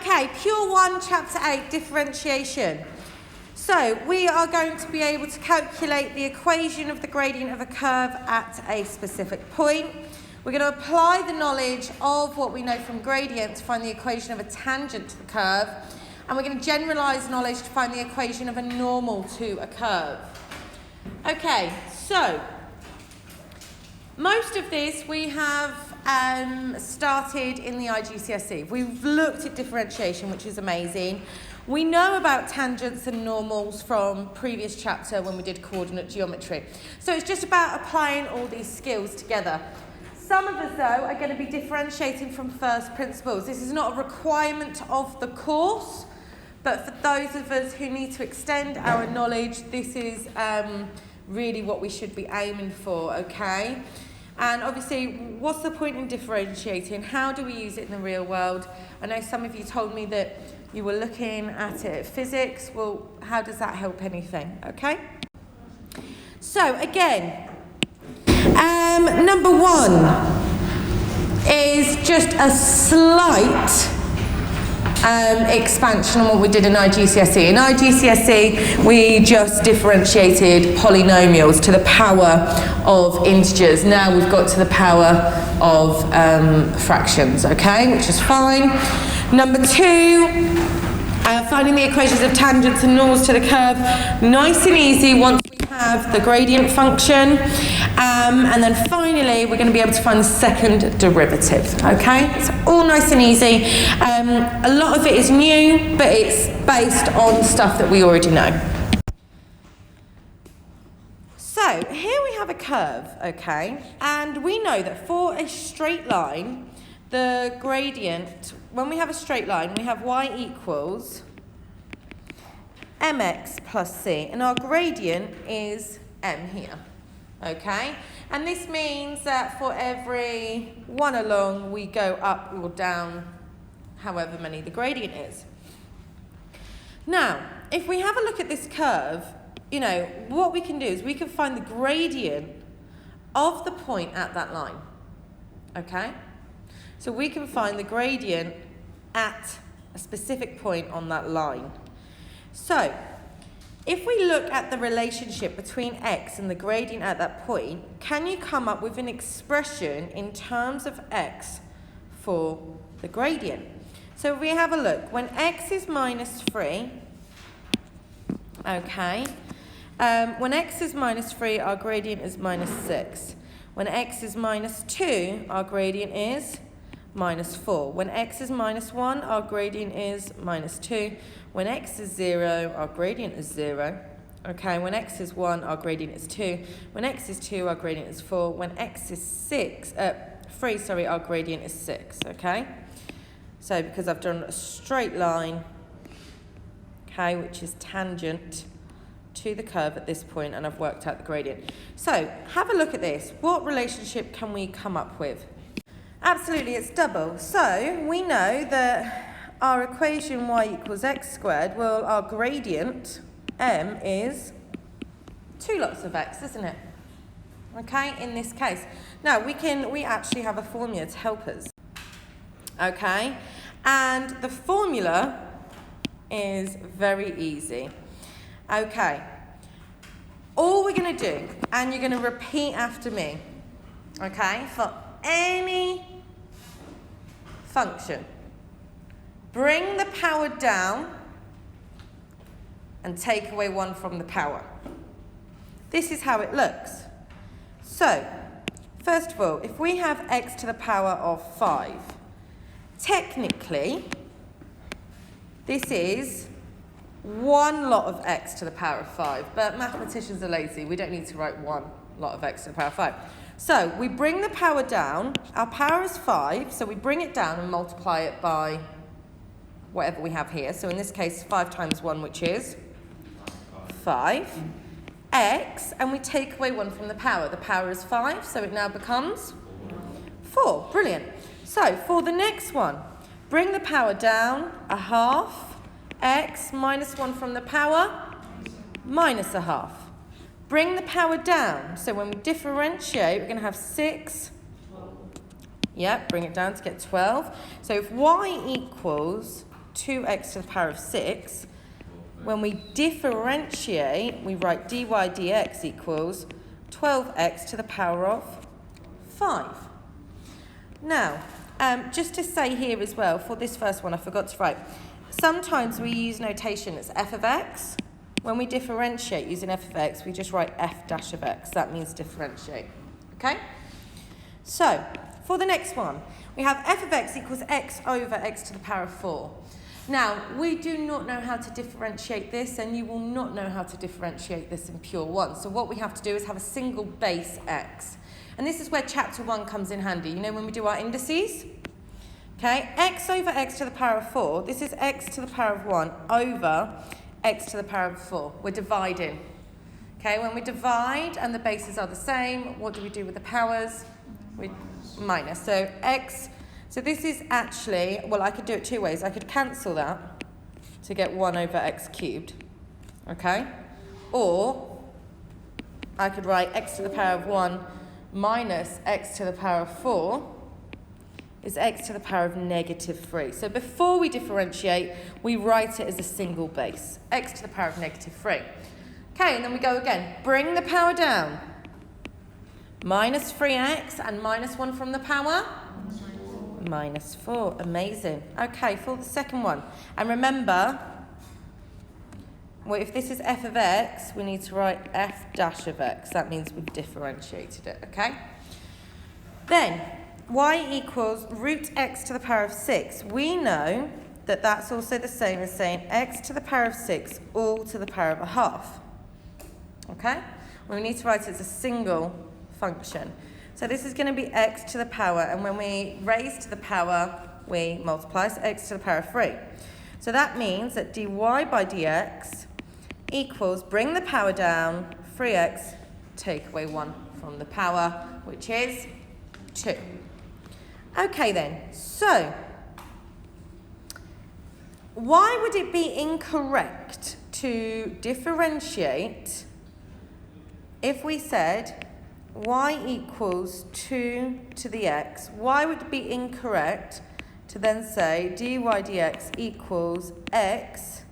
Okay, Pure 1, Chapter 8, Differentiation. So we are going to be able to calculate the equation of the gradient of a curve at a specific point. We're going to apply the knowledge of what we know from gradient to find the equation of a tangent to the curve. And we're going to generalise knowledge to find the equation of a normal to a curve. Okay, so most of this we have started in the IGCSE. We've looked at differentiation, which is amazing. We know about tangents and normals from previous chapter when we did coordinate geometry. So it's just about applying all these skills together. Some of us, though, are going to be differentiating from first principles. This is not a requirement of the course, but for those of us who need to extend our knowledge, this is really what we should be aiming for, okay? And obviously, what's the point in differentiating? How do we use it in the real world? I know some of you told me that you were looking at it at physics. Well, how does that help anything, okay? So, again, number one is just a slight expansion on what we did in IGCSE. In IGCSE, we just differentiated polynomials to the power of integers. Now we've got to the power of fractions, okay, which is fine. Number two, finding the equations of tangents and normals to the curve. Nice and easy once we have the gradient function. And then finally, we're going to be able to find the second derivative, okay? It's all nice and easy. A lot of it is new, but it's based on stuff that we already know. So here we have a curve, okay? And we know that for a straight line, the gradient, when we have a straight line, we have y equals mx plus c, and our gradient is m here. Okay, and this means that for every one along, we go up or down however many the gradient is. Now, if we have a look at this curve, you know, what we can do is we can find the gradient of the point at that line. Okay, so we can find the gradient at a specific point on that line. So if we look at the relationship between x and the gradient at that point, can you come up with an expression in terms of x for the gradient? So if we have a look, when x is minus 3, okay, when x is minus 3, our gradient is minus 6. When x is minus 2, our gradient is minus 4. When x is minus 1, our gradient is minus 2. When x is 0, our gradient is 0. Okay, when x is 1, our gradient is 2. When x is 2, our gradient is 4. When x is 3, our gradient is 6. Okay, so because I've done a straight line, okay, which is tangent to the curve at this point, and I've worked out the gradient. So have a look at this. What relationship can we come up with? Absolutely, it's double. So we know that our equation y equals x squared, well, our gradient, m, is 2 lots of x, isn't it? Okay, in this case. Now, we actually have a formula to help us. Okay, and the formula is very easy. Okay, all we're going to do, and you're going to repeat after me, okay, for any function, bring the power down and take away 1 from the power. This is how it looks. So, first of all, if we have x to the power of 5, technically, this is 1 lot of x to the power of 5, but mathematicians are lazy. We don't need to write 1 lot of x to the power of 5. So, we bring the power down. Our power is 5, so we bring it down and multiply it by whatever we have here. So in this case, 5 times 1, which is 5. X, and we take away 1 from the power. The power is 5, so it now becomes 4. Brilliant. So for the next one, bring the power down, a half. X minus 1 from the power, minus a half. Bring the power down. So when we differentiate, we're going to have 6. Yep, bring it down to get 12. So if y equals 2x to the power of 6. When we differentiate, we write dy dx equals 12x to the power of 5. Now, just to say here as well, for this first one, I forgot to write, sometimes we use notation as f of x. When we differentiate using f of x, we just write f dash of x. That means differentiate. Okay? So, for the next one, we have f of x equals x over x to the power of 4. Now, we do not know how to differentiate this, and you will not know how to differentiate this in pure 1. So what we have to do is have a single base x. And this is where chapter 1 comes in handy. You know when we do our indices? Okay, x over x to the power of 4. This is x to the power of 1 over x to the power of 4. We're dividing. Okay, when we divide and the bases are the same, what do we do with the powers? We minus. So x, so this is actually, well, I could do it two ways. I could cancel that to get 1 over x cubed. Okay? Or I could write x to the power of 1 minus x to the power of 4 is x to the power of negative 3. So before we differentiate, we write it as a single base, x to the power of negative 3. Okay, and then we go again. Bring the power down. Minus 3x and minus 1 from the power? Minus 4. Amazing. Okay, for the second one. And remember, well, if this is f of x, we need to write f dash of x. That means we've differentiated it, okay? Then, y equals root x to the power of 6. We know that that's also the same as saying x to the power of 6 all to the power of a half. Okay? We need to write it as a single function. So this is going to be x to the power, and when we raise to the power, we multiply, so x to the power of 3. So that means that dy by dx equals, bring the power down, 3x, take away 1 from the power, which is 2. Okay then, so why would it be incorrect to differentiate if we said y equals 2 to the x? Why would it be incorrect to then say dy dx equals x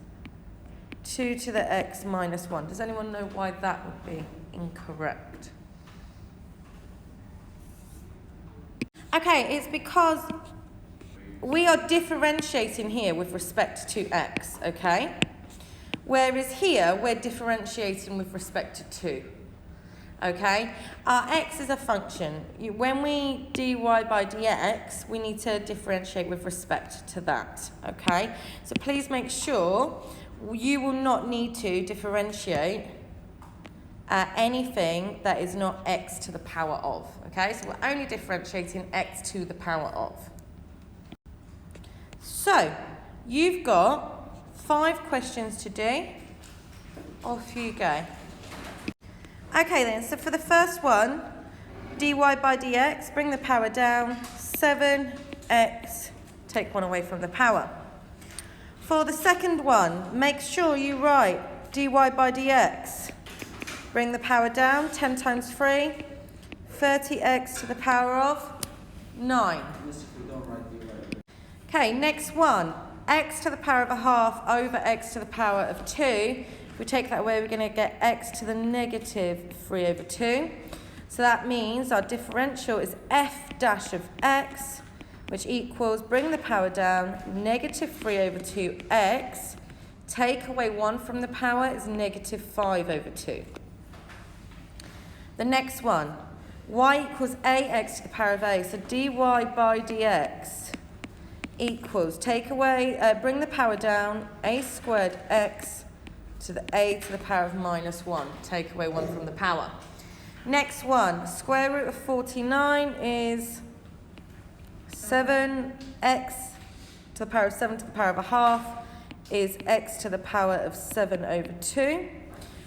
2 to the x minus 1? Does anyone know why that would be incorrect? Okay, it's because we are differentiating here with respect to x, okay? Whereas here, we're differentiating with respect to 2, okay? Our x is a function. When we dy by dx, we need to differentiate with respect to that, okay? So please make sure you will not need to differentiate anything that is not x to the power of, okay? So we're only differentiating x to the power of. So, you've got 5 questions to do. Off you go. Okay then, so for the first one, dy by dx, bring the power down, 7x, take 1 away from the power. For the second one, make sure you write dy by dx. Bring the power down, 10 times 3, 30x to the power of 9. Okay, next one, x to the power of a half over x to the power of 2. If we take that away, we're going to get x to the negative 3 over 2. So that means our differential is f dash of x, which equals, bring the power down, negative 3 over 2x, take away 1 from the power is negative 5 over 2. The next one, y equals ax to the power of a. So dy by dx equals, take away, bring the power down, a squared x to the a to the power of minus 1. Take away 1 from the power. Next one, square root of 49 is 7x to the power of 7 to the power of a half is x to the power of 7 over 2.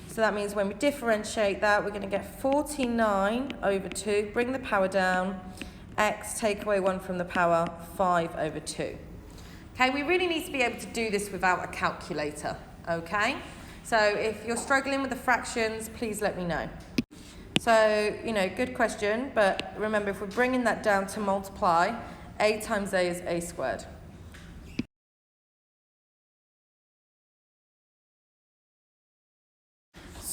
So that means when we differentiate that, we're going to get 49 over 2, bring the power down, x, take away 1 from the power, 5 over 2. Okay, we really need to be able to do this without a calculator, okay? So if you're struggling with the fractions, please let me know. So, good question, but remember, if we're bringing that down to multiply, a times a is a squared.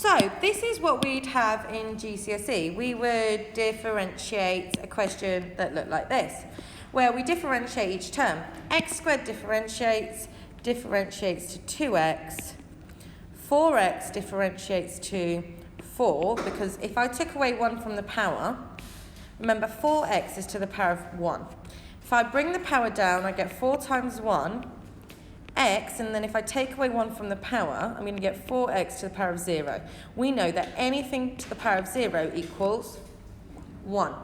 So this is what we'd have in GCSE. We would differentiate a question that looked like this, where we differentiate each term. X squared differentiates to 2x. 4x differentiates to 4, because if I took away 1 from the power, remember 4x is to the power of 1. If I bring the power down, I get 4 times 1, x, and then if I take away 1 from the power, I'm going to get 4x to the power of 0. We know that anything to the power of 0 equals 1.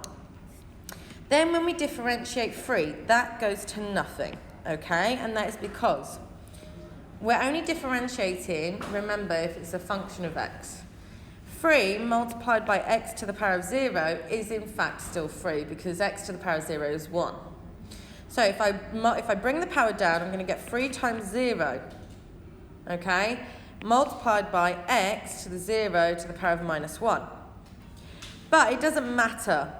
Then when we differentiate 3, that goes to nothing, okay? And that is because we're only differentiating, remember, if it's a function of x. 3 multiplied by x to the power of 0 is in fact still 3, because x to the power of 0 is 1. So if I bring the power down, I'm going to get 3 times 0, okay, multiplied by x to the 0 to the power of minus 1. But it doesn't matter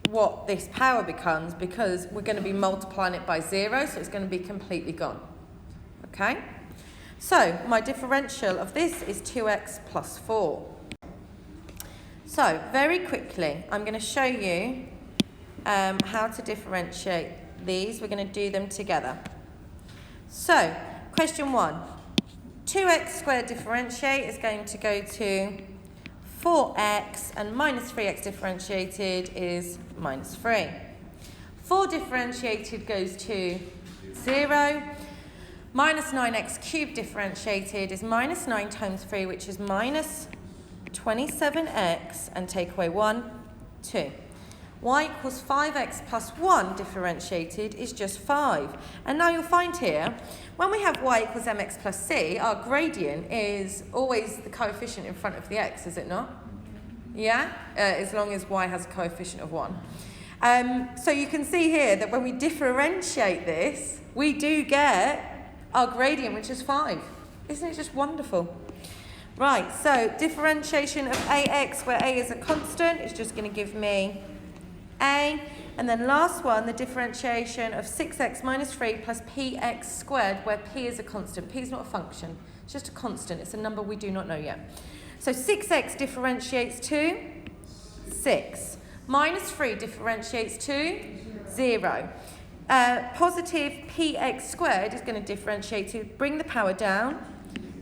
what this power becomes, because we're going to be multiplying it by 0, so it's going to be completely gone, okay? So my differential of this is 2x plus 4. So very quickly, I'm going to show you how to differentiate these. We're going to do them together. So, question 1. 2x squared differentiate is going to go to 4x, and minus 3x differentiated is minus 3. 4 differentiated goes to 0. Minus 9x cubed differentiated is minus 9 times 3, which is minus 27x, and take away 1, 2. Y equals 5x plus 1 differentiated is just 5. And now you'll find here, when we have y equals mx plus c, our gradient is always the coefficient in front of the x, is it not? Yeah? As long as y has a coefficient of 1. So you can see here that when we differentiate this, we do get our gradient, which is 5. Isn't it just wonderful? Right, so differentiation of ax, where a is a constant, is just going to give me a. And then last one, the differentiation of 6x minus 3 plus px squared, where p is a constant. P is not a function, it's just a constant. It's a number we do not know yet. So 6x differentiates to 6. Minus 3 differentiates to 0. Positive px squared is going to differentiate to bring the power down.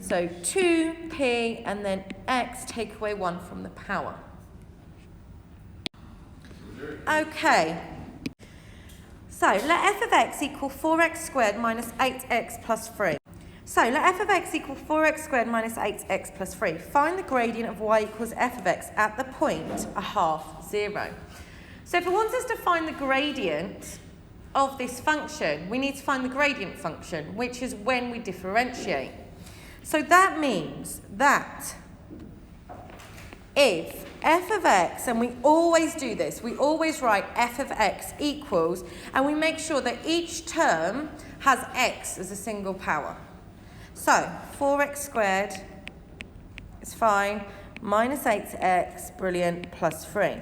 So 2p, and then x, take away 1 from the power. Okay. So let f of x equal 4x squared minus 8x plus 3. So let f of x equal 4x squared minus 8x plus 3. Find the gradient of y equals f of x at the point a half 0. So if it wants us to find the gradient of this function, we need to find the gradient function, which is when we differentiate. So that means that if f of x, and we always do this, we always write f of x equals, and we make sure that each term has x as a single power. So 4x squared is fine, minus 8x, brilliant, plus 3.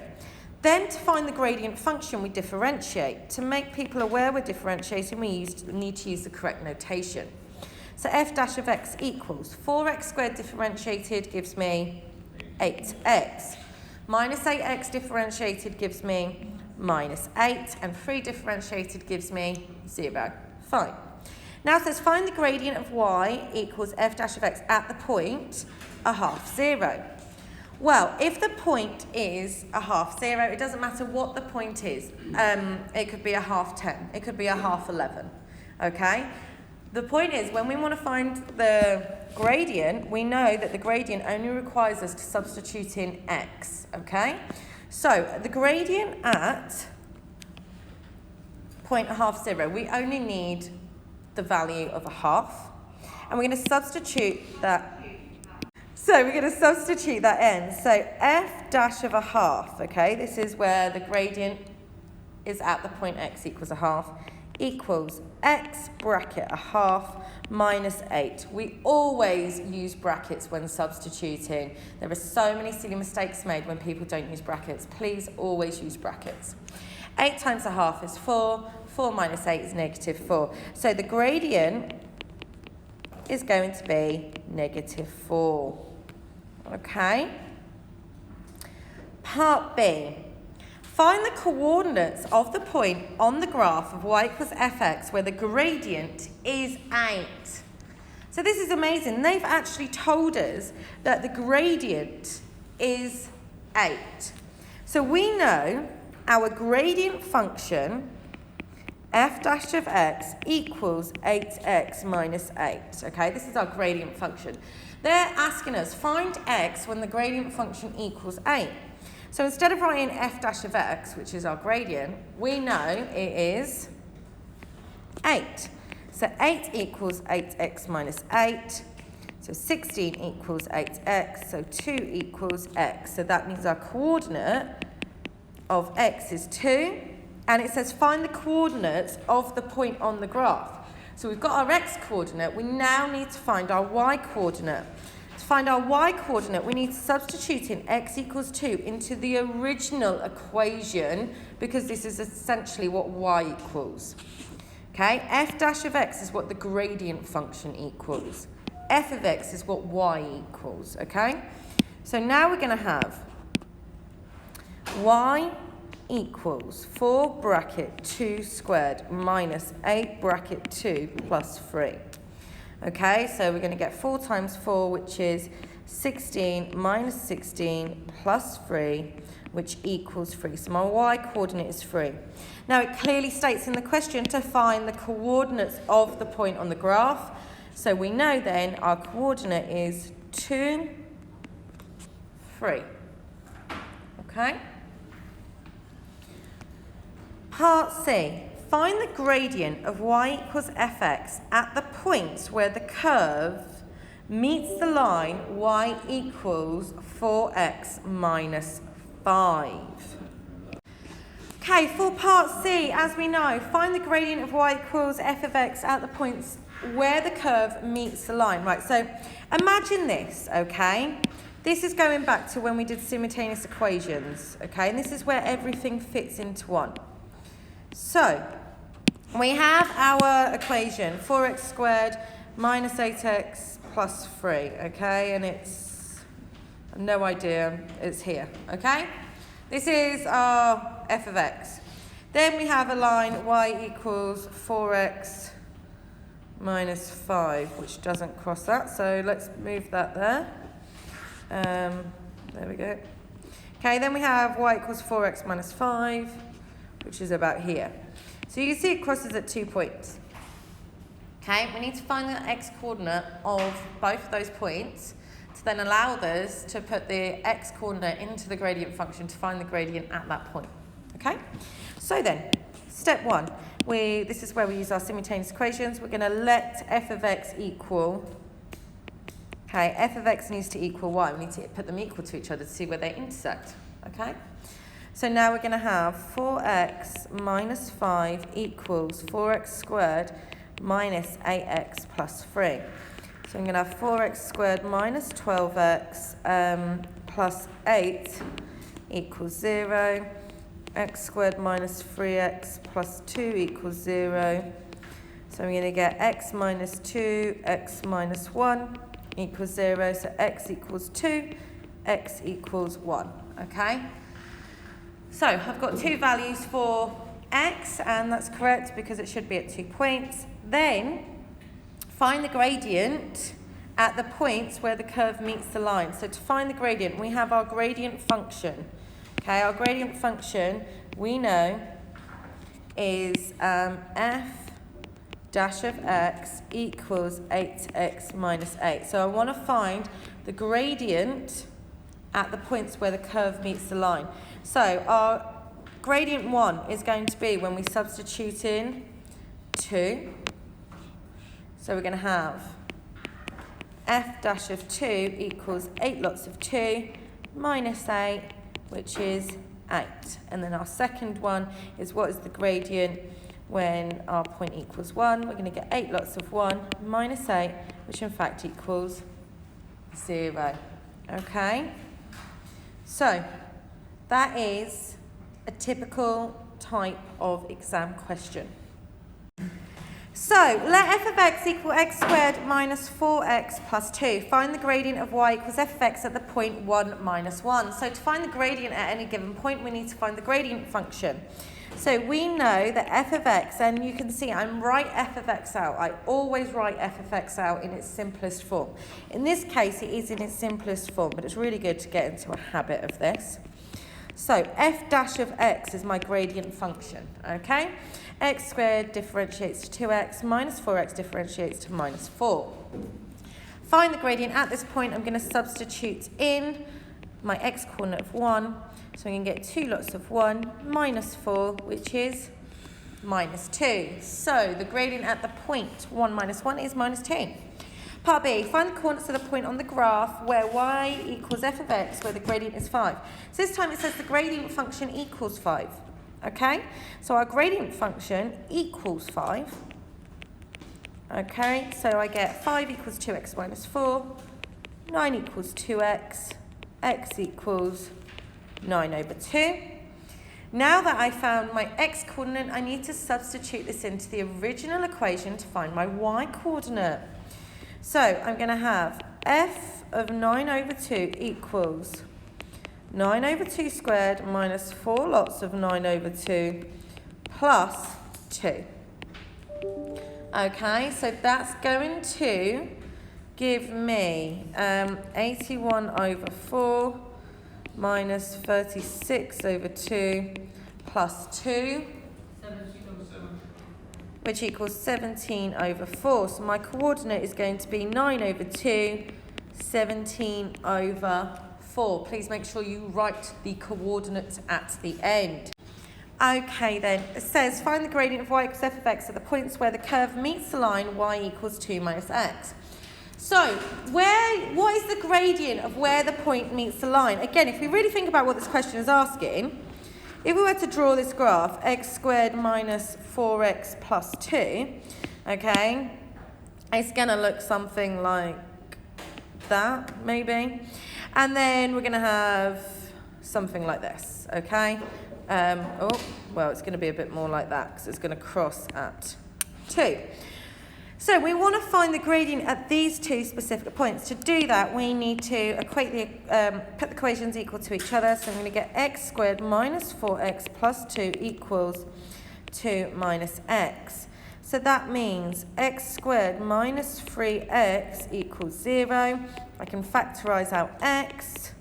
Then to find the gradient function, we differentiate. To make people aware we're differentiating, we need to use the correct notation. So f dash of x equals 4x squared differentiated gives me 8x. Minus 8x differentiated gives me minus 8. And 3 differentiated gives me 0. Fine. Now it says find the gradient of y equals f dash of x at the point a half 0. Well, if the point is a half 0, it doesn't matter what the point is. It could be a half 10. It could be a half 11. Okay? The point is, when we want to find the gradient, we know that the gradient only requires us to substitute in x, okay? So, the gradient at point a half 0, we only need the value of a half. And we're going to substitute that. So, we're going to substitute that in. So, f dash of a half, okay? This is where the gradient is at the point x equals a half. Equals x bracket a half minus 8. We always use brackets when substituting. There are so many silly mistakes made when people don't use brackets. Please always use brackets. 8 times a half is 4. 4 minus 8 is negative 4. So the gradient is going to be negative 4. Okay. Part B. Find the coordinates of the point on the graph of y equals fx where the gradient is 8. So this is amazing. They've actually told us that the gradient is 8. So we know our gradient function f dash of x equals 8x minus 8. Okay, this is our gradient function. They're asking us find x when the gradient function equals 8. So instead of writing f dash of x, which is our gradient, we know it is 8. So 8 equals 8x minus 8. So 16 equals 8x. So 2 equals x. So that means our coordinate of x is 2. And it says find the coordinates of the point on the graph. So we've got our x coordinate. We now need to find our y coordinate. To find our y coordinate, we need to substitute in x equals 2 into the original equation because this is essentially what y equals. Okay, f dash of x is what the gradient function equals. F of x is what y equals, okay? So now we're going to have y equals 4 bracket 2 squared minus 8 bracket 2 plus 3. Okay, so we're going to get 4 times 4, which is 16 minus 16 plus 3, which equals 3. So my y coordinate is 3. Now it clearly states in the question to find the coordinates of the point on the graph. So we know then our coordinate is 2, 3. Okay? Part C. Find the gradient of y equals fx at the points where the curve meets the line y equals 4x minus 5. Okay, for part C, as we know, find the gradient of y equals f of x at the points where the curve meets the line. Right, so imagine this, okay? This is going back to when we did simultaneous equations, okay? And this is where everything fits into one. So, we have our equation, 4x squared minus 8x plus 3, okay? And it's, no idea, it's here, okay? This is our f of x. Then we have a line y equals 4x minus 5, which doesn't cross that, so let's move that there. There we go. Okay, then we have y equals 4x minus 5, which is about here. So you can see it crosses at 2 points. Okay, we need to find the x coordinate of both of those points to then allow us to put the x coordinate into the gradient function to find the gradient at that point. Okay, so then, step 1. This is where we use our simultaneous equations. We're going to let f of x equal, okay, f of x needs to equal y. We need to put them equal to each other to see where they intersect, okay? So now we're going to have 4x minus 5 equals 4x squared minus 8x plus 3. So I'm going to have 4x squared minus 12x plus 8 equals 0. X squared minus 3x plus 2 equals 0. So I'm going to get x minus 2, x minus 1 equals 0. So x equals 2, x equals 1. Okay? So I've got two values for x, and that's correct because it should be at 2 points. Then find the gradient at the points where the curve meets the line. So to find the gradient, we have our gradient function. Okay, our gradient function, we know, is f dash of x equals 8x minus 8. So I want to find the gradient at the points where the curve meets the line. So our gradient 1 is going to be when we substitute in 2. So we're going to have f dash of 2 equals 8 lots of 2 minus 8, which is 8. And then our second one is what is the gradient when our point equals 1. We're going to get 8 lots of 1 minus 8, which in fact equals 0. Okay? So that is a typical type of exam question. So, let f of x equal x squared minus 4x plus 2. Find the gradient of y equals f of x at the point 1 minus 1. So, to find the gradient at any given point, we need to find the gradient function. So, we know that f of x, and you can see I'm write f of x out. I always write f of x out in its simplest form. In this case, it is in its simplest form, but it's really good to get into a habit of this. So, f dash of x is my gradient function, okay? X squared differentiates to 2x, minus 4x differentiates to minus 4. Find the gradient at this point. I'm going to substitute in my x coordinate of 1. So I'm going to get 2 lots of 1 minus 4, which is minus 2. So the gradient at the point 1 minus 1 is minus 2. Part B, find the coordinates of the point on the graph where y equals f of x, where the gradient is 5. So this time it says the gradient function equals 5. Okay, so our gradient function equals 5. Okay, so I get 5 equals 2x minus 4, 9 equals 2x, x equals 9 over 2. Now that I found my x coordinate, I need to substitute this into the original equation to find my y coordinate. So I'm going to have f of 9 over 2 equals 9 over 2 squared minus 4 lots of 9 over 2 plus 2. Okay, so that's going to give me 81 over 4 minus 36 over 2 plus 2, which equals 17 over 4. So my coordinate is going to be 9 over 2, 17 over 4. Please make sure you write the coordinates at the end. Okay then, it says find the gradient of y equals f of x at the points where the curve meets the line y equals 2 minus x. So, what is the gradient of where the point meets the line? Again, if we really think about what this question is asking, if we were to draw this graph, x squared minus 4x plus 2, okay, it's going to look something like that, maybe. And then we're going to have something like this, okay? It's going to be a bit more like that because it's going to cross at 2. So we want to find the gradient at these two specific points. To do that, we need to put the equations equal to each other. So I'm going to get x squared minus 4x plus 2 equals 2 minus x. So that means x squared minus 3x equals 0. I can factorise out x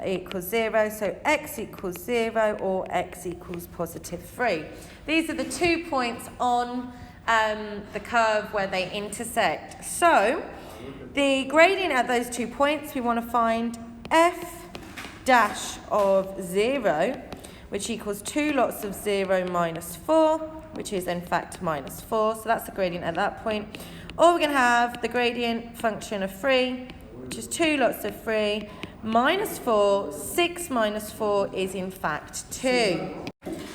equals 0. So x equals 0 or x equals positive 3. These are the 2 points on the curve where they intersect. So the gradient at those 2 points, we want to find f dash of 0, which equals 2 lots of 0 minus 4, which is in fact minus 4. So that's the gradient at that point. Or we're going to have the gradient function of 3, which is 2 lots of 3 minus 4. 6 minus 4 is in fact 2.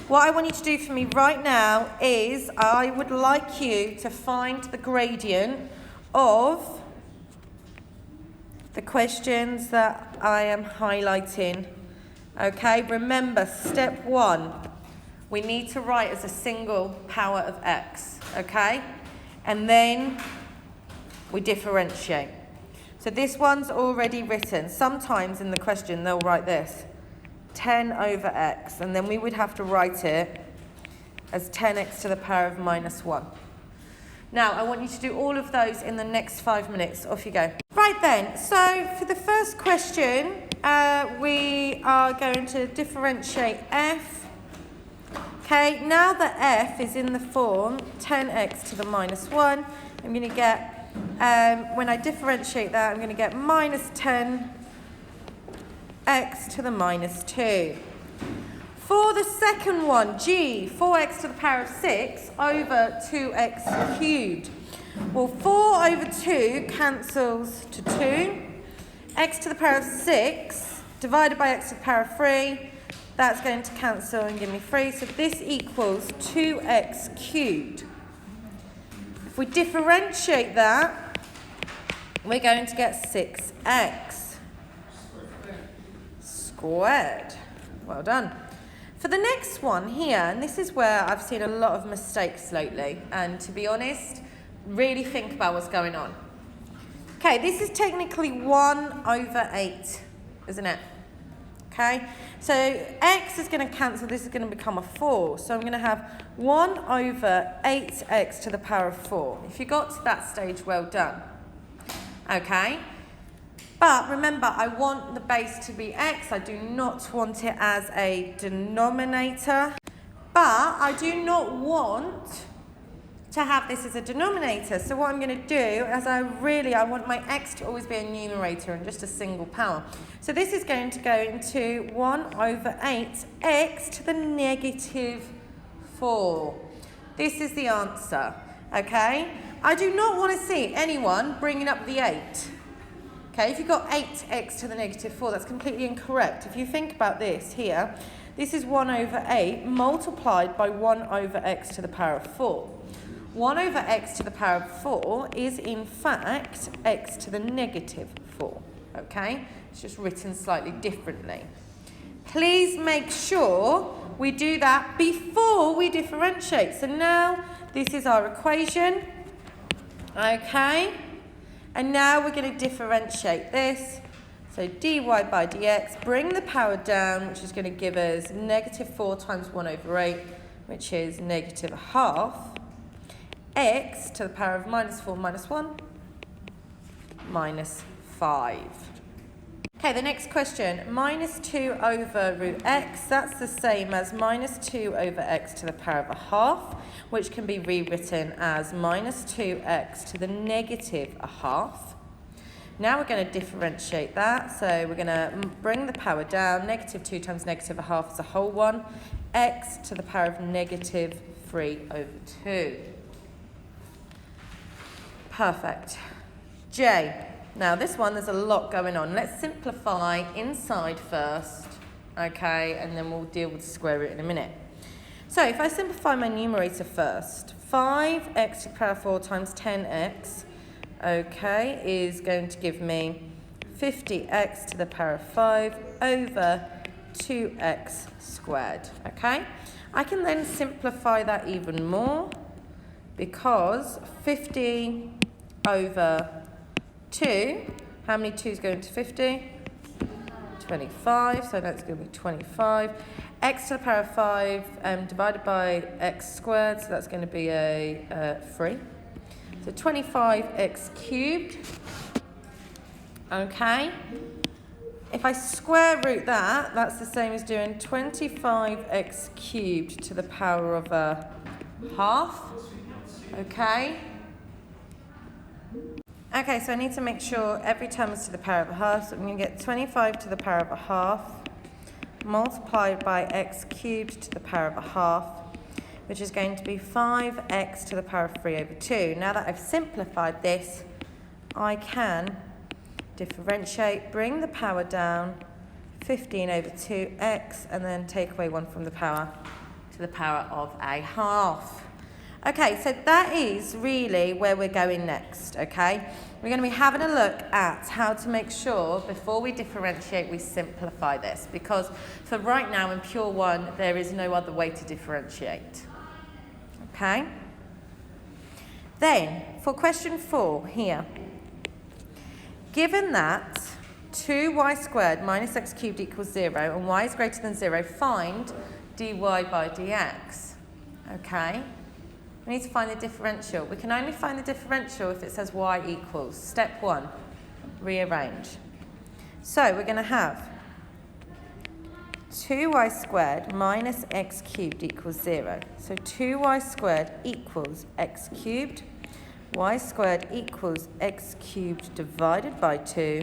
What I want you to do for me right now is I would like you to find the gradient of the questions that I am highlighting. Okay, remember step 1, we need to write as a single power of x, okay? And then we differentiate. So this one's already written. Sometimes in the question they'll write this. 10 over x, and then we would have to write it as 10x to the power of minus 1. Now, I want you to do all of those in the next 5 minutes. Off you go. Right then, so for the first question, we are going to differentiate f. Okay, now that f is in the form 10x to the minus 1, I'm going to get, when I differentiate that, I'm going to get minus 10 x to the minus 2. For the second one, g, 4x to the power of 6 over 2x cubed. Well, 4 over 2 cancels to 2. X to the power of 6 divided by x to the power of 3, that's going to cancel and give me 3. So this equals 2x cubed. If we differentiate that, we're going to get 6x squared. Well done. For the next one here, and this is where I've seen a lot of mistakes lately, and to be honest, really think about what's going on. Okay, this is technically 1 over 8, isn't it? Okay, so x is going to cancel, this is going to become a 4. So I'm going to have 1 over 8x to the power of 4. If you got to that stage, well done. Okay, but remember, I want the base to be x. I do not want it as a denominator, but I do not want to have this as a denominator. So what I'm going to do is I want my x to always be a numerator and just a single power. So this is going to go into 1 over 8x to the negative 4. This is the answer, okay? I do not want to see anyone bringing up the 8. Okay, if you've got 8x to the negative 4, that's completely incorrect. If you think about this here, this is 1 over 8 multiplied by 1 over x to the power of 4. 1 over x to the power of 4 is, in fact, x to the negative 4, okay? It's just written slightly differently. Please make sure we do that before we differentiate. So now this is our equation, okay? And now we're going to differentiate this. So dy by dx, bring the power down, which is going to give us negative 4 times 1 over 8, which is negative a half. X to the power of minus 4 minus 1, minus 5. Okay, the next question, minus 2 over root x, that's the same as minus 2 over x to the power of a half, which can be rewritten as minus 2x to the negative a half. Now we're going to differentiate that, so we're going to bring the power down, negative 2 times negative a half is a whole 1, x to the power of negative 3 over 2. Perfect. J. Now this one, there's a lot going on. Let's simplify inside first, okay, and then we'll deal with the square root in a minute. So if I simplify my numerator first, 5x to the power of 4 times 10x, okay, is going to give me 50x to the power of 5 over 2x squared, okay? I can then simplify that even more, because 50 over 2, how many 2's go into 50? 25, so that's going to be 25. X to the power of 5 divided by x squared, so that's going to be a 3. So 25x cubed, okay. If I square root that, that's the same as doing 25x cubed to the power of a half. Okay. Okay, so I need to make sure every term is to the power of a half. So I'm going to get 25 to the power of a half multiplied by x cubed to the power of a half, which is going to be 5x to the power of 3 over 2. Now that I've simplified this, I can differentiate, bring the power down, 15 over 2x, and then take away 1 from the power to the power of a half. Okay, so that is really where we're going next, okay? We're going to be having a look at how to make sure, before we differentiate, we simplify this. Because for right now, in Pure 1, there is no other way to differentiate. Okay? Then, for question 4 here, given that 2y squared minus x cubed equals 0 and y is greater than 0, find dy by dx. Okay? We need to find the differential. We can only find the differential if it says y equals. Step 1, rearrange. So we're going to have 2y squared minus x cubed equals 0. So 2y squared equals x cubed. Y squared equals x cubed divided by 2.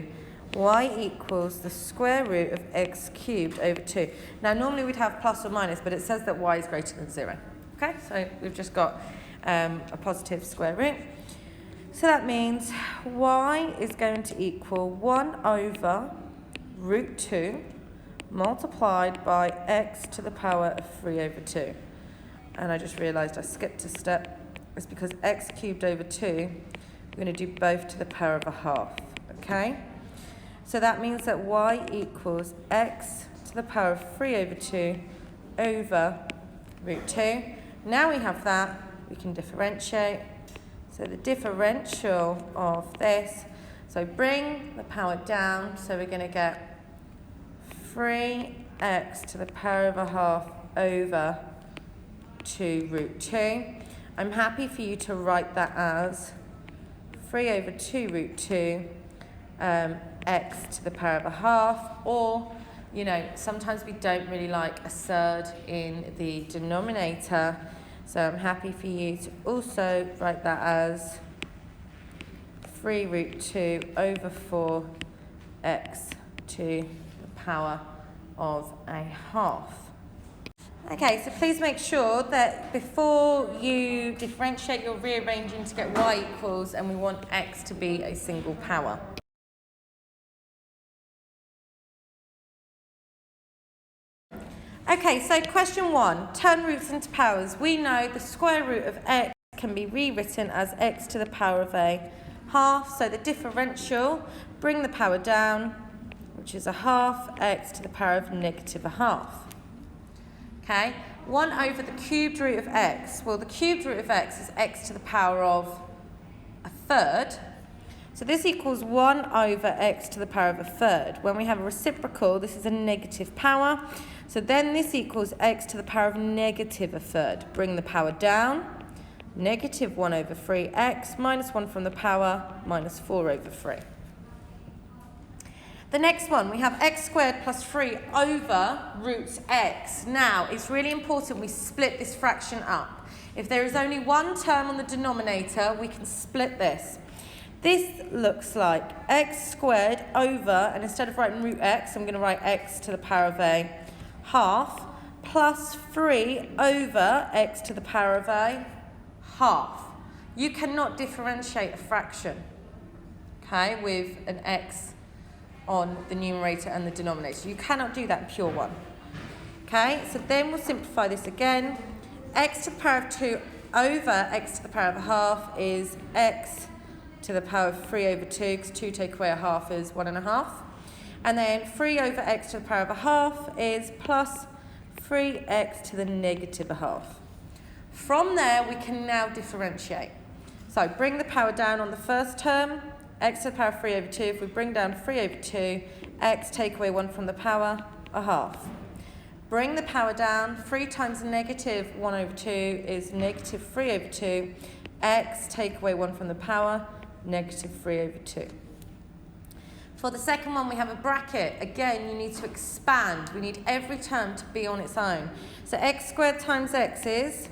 Y equals the square root of x cubed over 2. Now normally we'd have plus or minus, but it says that y is greater than 0. Okay, so we've just got a positive square root. So that means y is going to equal 1 over root 2 multiplied by x to the power of 3 over 2. And I just realised I skipped a step. It's because x cubed over 2, we're going to do both to the power of a half. Okay? So that means that y equals x to the power of 3 over 2 over root 2. Now we have that, we can differentiate. So the differential of this, so bring the power down, so we're going to get 3x to the power of a half over 2 root 2. I'm happy for you to write that as 3 over 2 root 2 x to the power of a half, or, you know, sometimes we don't really like a third in the denominator, so I'm happy for you to also write that as 3 root 2 over 4 x to the power of a half. Okay, so please make sure that before you differentiate, you're rearranging to get y equals, and we want x to be a single power. Okay, so question 1, turn roots into powers. We know the square root of x can be rewritten as x to the power of a half, so the differential, bring the power down, which is a half x to the power of negative a half. Okay, 1 over the cubed root of x. Well, the cubed root of x is x to the power of a third. So this equals 1 over x to the power of a third. When we have a reciprocal, this is a negative power. So then this equals x to the power of negative a third. Bring the power down. Negative 1 over 3x minus 1 from the power minus 4 over 3. The next one, we have x squared plus 3 over root x. Now, it's really important we split this fraction up. If there is only one term on the denominator, we can split this. This looks like x squared over, and instead of writing root x, I'm going to write x to the power of a half, plus 3 over x to the power of a half. You cannot differentiate a fraction, okay, with an x on the numerator and the denominator. You cannot do that in pure 1. Okay, so then we'll simplify this again. X to the power of 2 over x to the power of a half is x to the power of 3 over 2, because 2 take away a half is 1.5. And then 3 over x to the power of a half is plus 3x to the negative a half. From there, we can now differentiate. So bring the power down on the first term, x to the power of 3 over 2. If we bring down 3 over 2, x take away 1 from the power, a half. Bring the power down, 3 times negative 1 over 2 is negative 3 over 2. X take away 1 from the power, negative 3 over 2. For the second one, we have a bracket. Again, you need to expand. We need every term to be on its own. So x squared times x is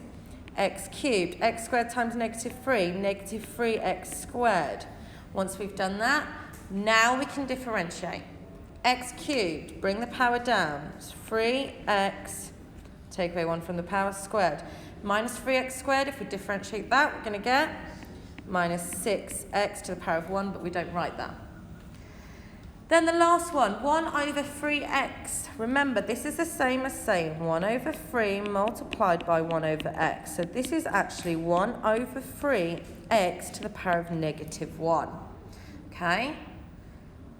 x cubed. X squared times negative 3, negative 3x squared. Once we've done that, now we can differentiate. X cubed, bring the power down. It's 3x, take away 1 from the power squared. Minus 3x squared, if we differentiate that, we're going to get minus 6x to the power of 1, but we don't write that. Then the last one, 1 over 3x. Remember, this is the same as saying 1 over 3 multiplied by 1 over x. So this is actually 1 over 3x to the power of negative 1. Okay?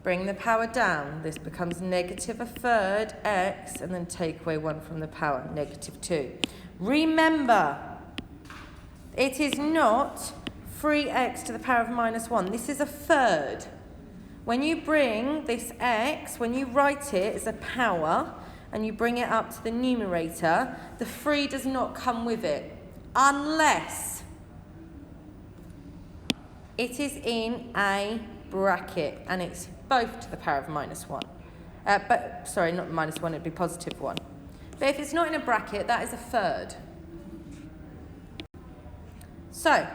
Bring the power down. This becomes negative a third x, and then take away 1 from the power, negative 2. Remember, it is not 3x to the power of minus 1. This is a third. When you bring this x, when you write it as a power, and you bring it up to the numerator, the 3 does not come with it, unless it is in a bracket, and it's both to the power of minus 1. Sorry, not minus 1, it'd be positive 1. But if it's not in a bracket, that is a third. So,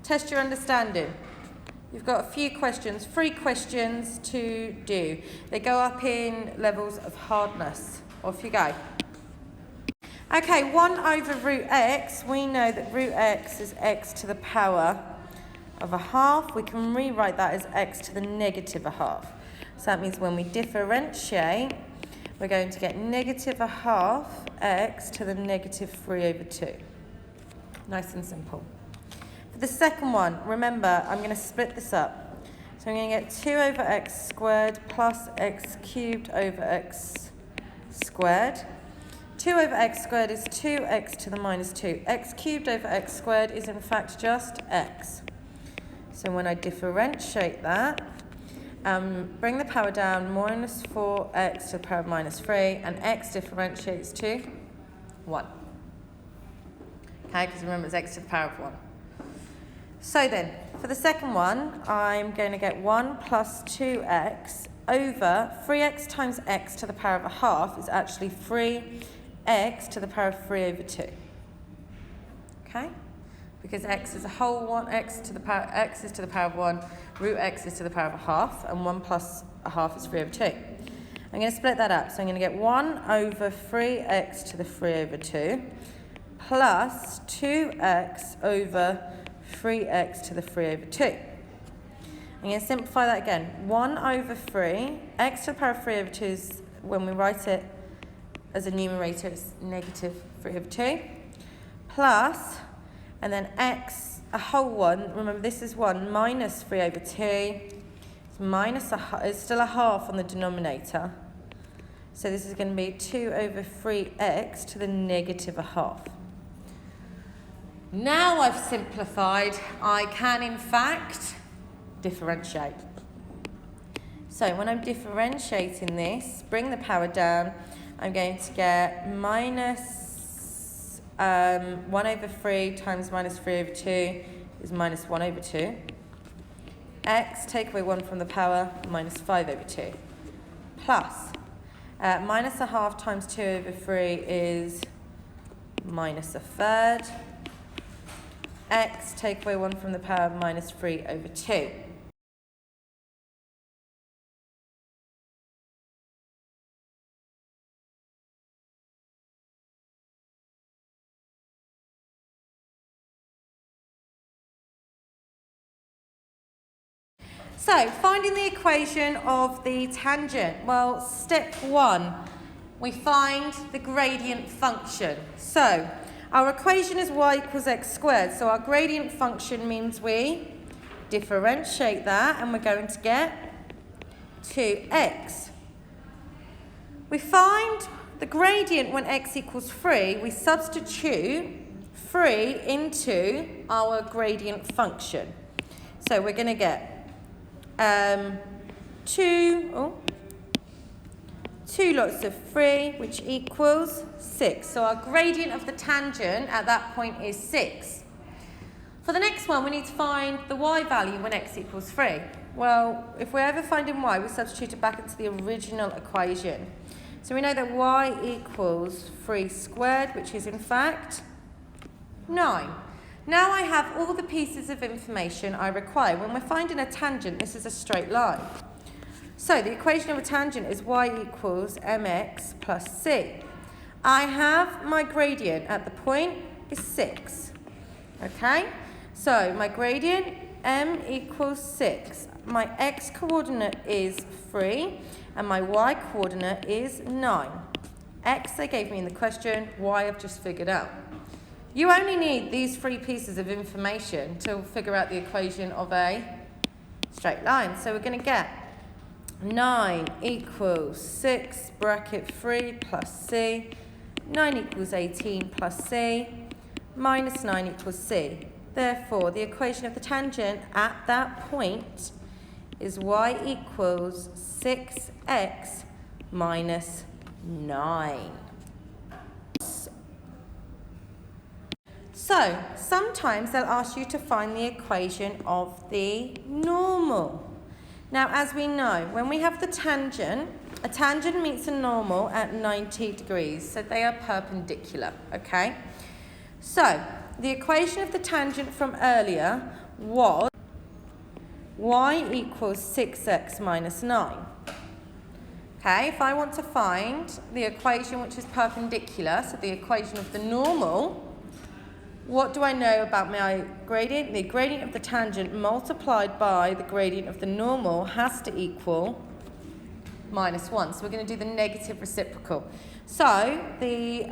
test your understanding. You've got a few questions, 3 questions to do. They go up in levels of hardness. Off you go. Okay, 1 over root x. We know that root x is x to the power of a half. We can rewrite that as x to the negative a half. So that means when we differentiate, we're going to get negative a half x to the negative 3 over 2. Nice and simple. For the second one, remember, I'm going to split this up. So I'm going to get 2 over x squared plus x cubed over x squared. 2 over x squared is 2x to the minus 2. X cubed over x squared is in fact just x. So when I differentiate that, bring the power down, minus 4x to the power of minus 3, and x differentiates to 1. Okay, because remember it's x to the power of 1. So then, for the second one, I'm going to get 1 plus 2x over 3x times x to the power of a half is actually 3x to the power of 3 over 2. Okay? Because x is a whole 1, x is to the power of 1, root x is to the power of a half, and 1 plus a half is 3 over 2. I'm going to split that up. So I'm going to get 1 over 3x to the 3 over 2 plus 2x over 3x to the 3 over 2. I'm going to simplify that again. 1 over 3, x to the power of 3 over 2 is, when we write it as a numerator, it's negative 3 over 2, plus, and then x, a whole 1, remember this is 1, minus 3 over 2, it's still a half on the denominator. So this is going to be 2 over 3x to the negative a half. Now I've simplified, I can in fact differentiate. So when I'm differentiating this, bring the power down, I'm going to get minus 1 over 3 times minus 3 over 2 is minus 1 over 2. X, take away 1 from the power, minus 5 over 2. Plus, minus a half times 2 over 3 is minus a third. X, take away 1 from the power, minus 3 over 2. So, finding the equation of the tangent. Well, step 1, we find the gradient function. So, our equation is y equals x squared. So, our gradient function means we differentiate that and we're going to get 2x. We find the gradient when x equals 3. We substitute 3 into our gradient function. So, we're going to get 2 lots of 3, which equals 6. So our gradient of the tangent at that point is 6. For the next one, we need to find the y value when x equals 3. Well, if we're ever finding y, we substitute it back into the original equation. So we know that y equals 3 squared, which is in fact 9. Now I have all the pieces of information I require. When we're finding a tangent, this is a straight line. So the equation of a tangent is y equals mx plus c. I have my gradient at the point is 6. Okay? So my gradient, m equals 6. My x coordinate is 3, and my y coordinate is 9. X they gave me in the question, y I've just figured out. You only need these 3 pieces of information to figure out the equation of a straight line. So we're going to get 9 equals 6 bracket 3 plus c, 9 equals 18 plus c, minus 9 equals c. Therefore, the equation of the tangent at that point is y equals 6x minus 9. So, sometimes they'll ask you to find the equation of the normal. Now, as we know, when we have the tangent, a tangent meets a normal at 90 degrees, so they are perpendicular, okay? So, the equation of the tangent from earlier was y equals 6x minus 9. Okay, if I want to find the equation which is perpendicular, so the equation of the normal, what do I know about my gradient? The gradient of the tangent multiplied by the gradient of the normal has to equal minus 1. So we're going to do the negative reciprocal. So the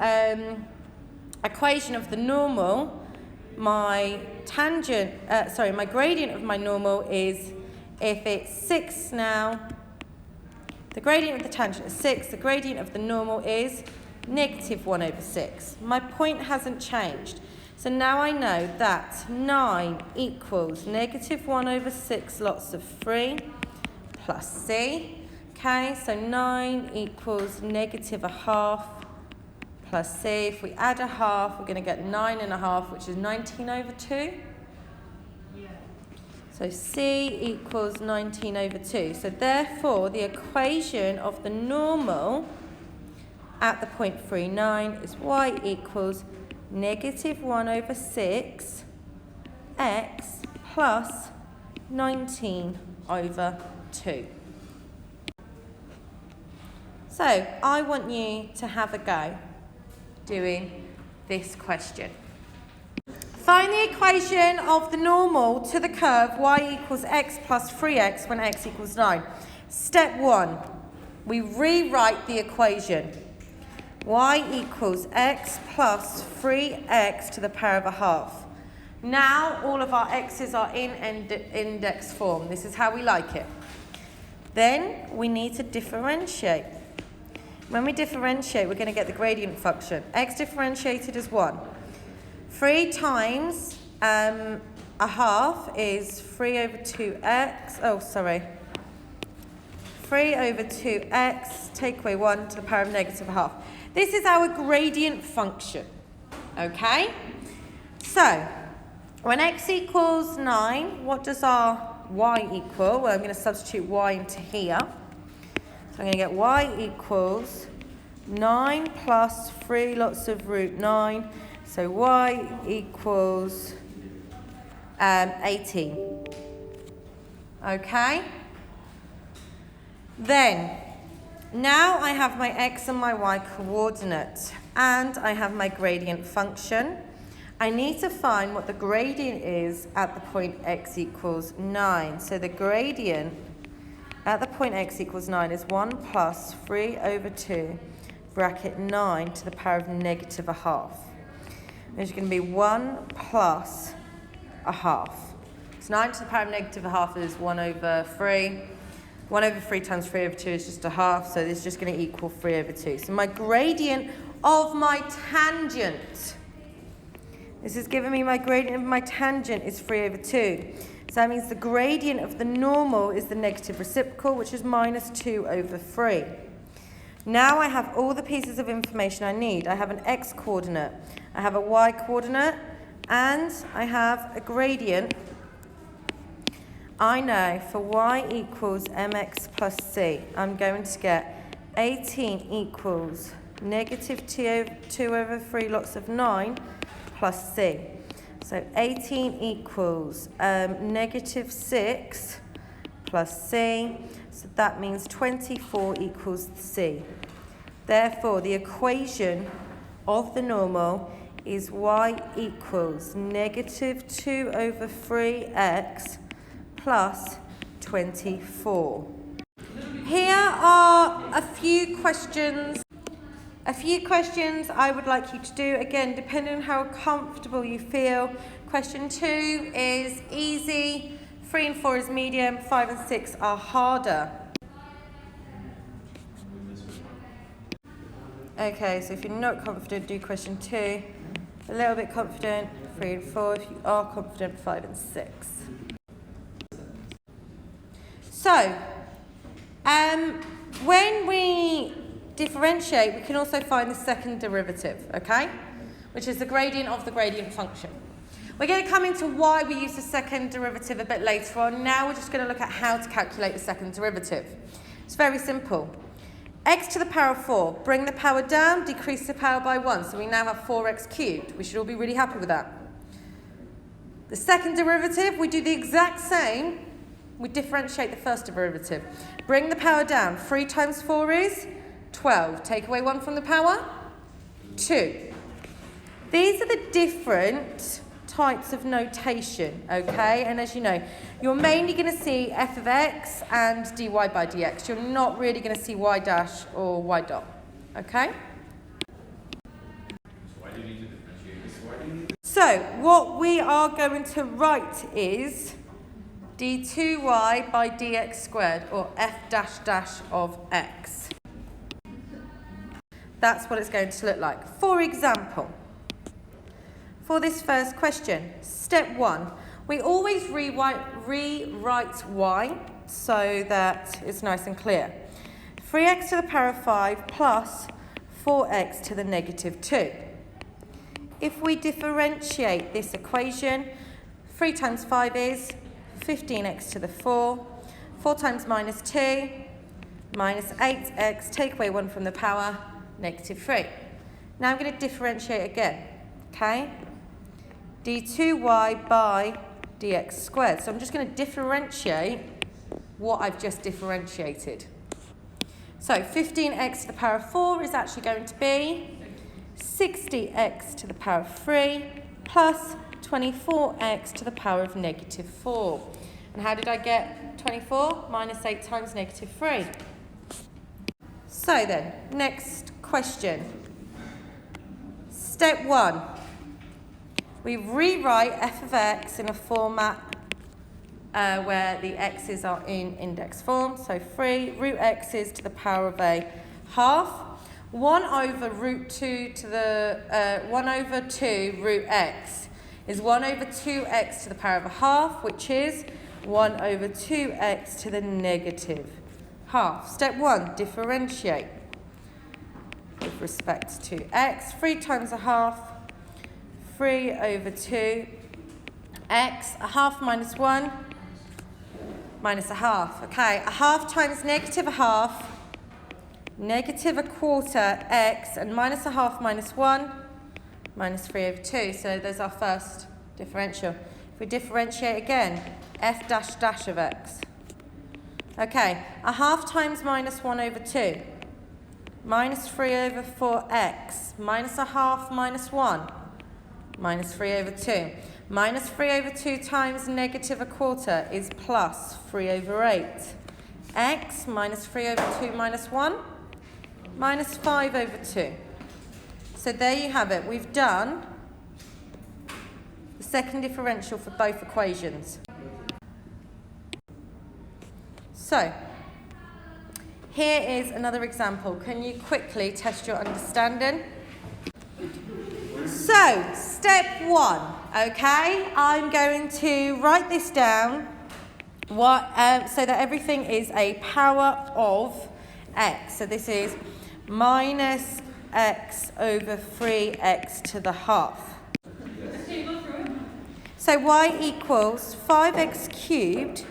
equation of the normal, my gradient of my normal is, if it's 6 now, the gradient of the tangent is 6, the gradient of the normal is negative 1 over 6. My point hasn't changed. So now I know that 9 equals negative 1 over 6 lots of 3 plus c. Okay, so 9 equals negative a half plus c. If we add a half, we're going to get 9 and a half, which is 19 over 2. So c equals 19 over 2. So therefore, the equation of the normal at the point 3, 9 is y equals negative 1 over 6 x plus 19 over 2. So I want you to have a go doing this question. Find the equation of the normal to the curve y equals x plus 3x when x equals 9. Step 1, we rewrite the equation. Y equals x plus 3x to the power of a half. Now all of our x's are in index form. This is how we like it. Then we need to differentiate. When we differentiate, we're going to get the gradient function. X differentiated is 1. 3 times a half is 3 over 2x. 3 over 2x, take away 1 to the power of negative a half. This is our gradient function, okay? So, when x equals 9, what does our y equal? Well, I'm going to substitute y into here. So I'm going to get y equals 9 plus 3 lots of root 9. So y equals 18. Okay? Then, now I have my x and my y coordinate, and I have my gradient function. I need to find what the gradient is at the point x equals 9. So the gradient at the point x equals 9 is 1 plus 3 over 2 bracket 9 to the power of negative a half. There's going to be 1 plus a half. So 9 to the power of negative a half is 1 over 3. 1 over 3 times 3 over 2 is just a half, so this is just going to equal 3 over 2. So my gradient of my tangent, this is giving me my gradient of my tangent is 3 over 2. So that means the gradient of the normal is the negative reciprocal, which is minus 2 over 3. Now I have all the pieces of information I need. I have an x coordinate, I have a y coordinate, and I have a gradient. I know for y equals mx plus c, I'm going to get 18 equals negative 2 over 3 lots of 9 plus c. So 18 equals negative 6 plus c. So that means 24 equals c. Therefore, the equation of the normal is y equals negative 2 over 3x plus 24. Here are a few questions I would like you to do. Again, depending on how comfortable you feel. Question 2 is easy, 3 and 4 is medium, 5 and 6 are harder. Okay, so if you're not confident, do question 2. A little bit confident, 3 and 4. If you are confident, 5 and 6. So, when we differentiate, we can also find the second derivative, okay? Which is the gradient of the gradient function. We're going to come into why we use the second derivative a bit later on. Now we're just going to look at how to calculate the second derivative. It's very simple. X to the power of 4. Bring the power down, decrease the power by 1. So we now have 4x cubed. We should all be really happy with that. The second derivative, we do the exact same. We differentiate the first derivative. Bring the power down. 3 times 4 is 12. Take away 1 from the power, 2. These are the different types of notation, okay? And as you know, you're mainly going to see f of x and dy by dx. You're not really going to see y dash or y dot, okay? So what we are going to write is d2y by dx squared, or f dash dash of x. That's what it's going to look like. For example, for this first question, step 1, we always rewrite y so that it's nice and clear. 3x to the power of 5 plus 4x to the negative 2. If we differentiate this equation, 3 times 5 is 15x to the 4. 4 times minus 2, minus 8x, take away 1 from the power, negative 3. Now I'm going to differentiate again, okay? d2y by dx squared. So I'm just going to differentiate what I've just differentiated. So 15x to the power of 4 is actually going to be 60x to the power of 3 plus 24x to the power of negative 4. And how did I get 24? Minus 8 times negative 3. So then, next question. Step 1. We rewrite f of x in a format where the x's are in index form. So 3 root x's to the power of a half. 1 over root 2 to the 1 over 2 root x is 1 over 2x to the power of a half, which is 1 over 2x to the negative half. Step 1, differentiate with respect to x. 3 times a half, 3 over 2, x, a half minus 1, minus a half. Okay, a half times negative a half, negative a quarter, x, and minus a half minus 1, minus 3 over 2. So there's our first differential. If we differentiate again, f dash dash of x. Okay, a half times minus 1 over 2, minus 3 over 4x, minus a half minus 1, minus 3 over 2. Minus 3 over 2 times negative a quarter is plus 3 over 8. X minus 3 over 2 minus 1, minus 5 over 2. So there you have it. We've done the second differential for both equations. So, here is another example. Can you quickly test your understanding? So, step 1, okay? I'm going to write this down so that everything is a power of x. So this is minus x over 3x to the half. So y equals 5x cubed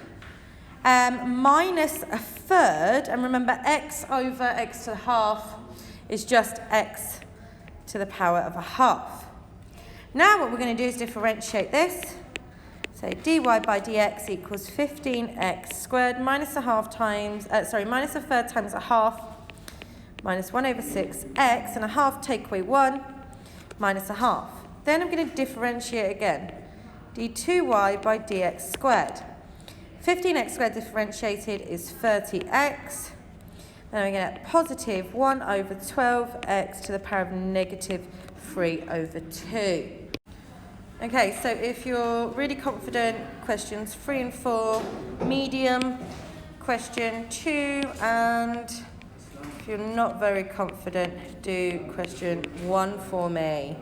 minus a third, and remember x over x to the half is just x to the power of a half. Now what we're going to do is differentiate this. So dy by dx equals 15x squared minus a half times, minus a third times a half, minus 1 over 6x, and a half take away 1, minus a half. Then I'm going to differentiate again. d2y by dx squared. 15x squared differentiated is 30x. Then we get positive 1 over 12x to the power of negative 3 over 2. Okay, so if you're really confident, questions 3 and 4, medium, question 2, and if you're not very confident, do question 1 for me.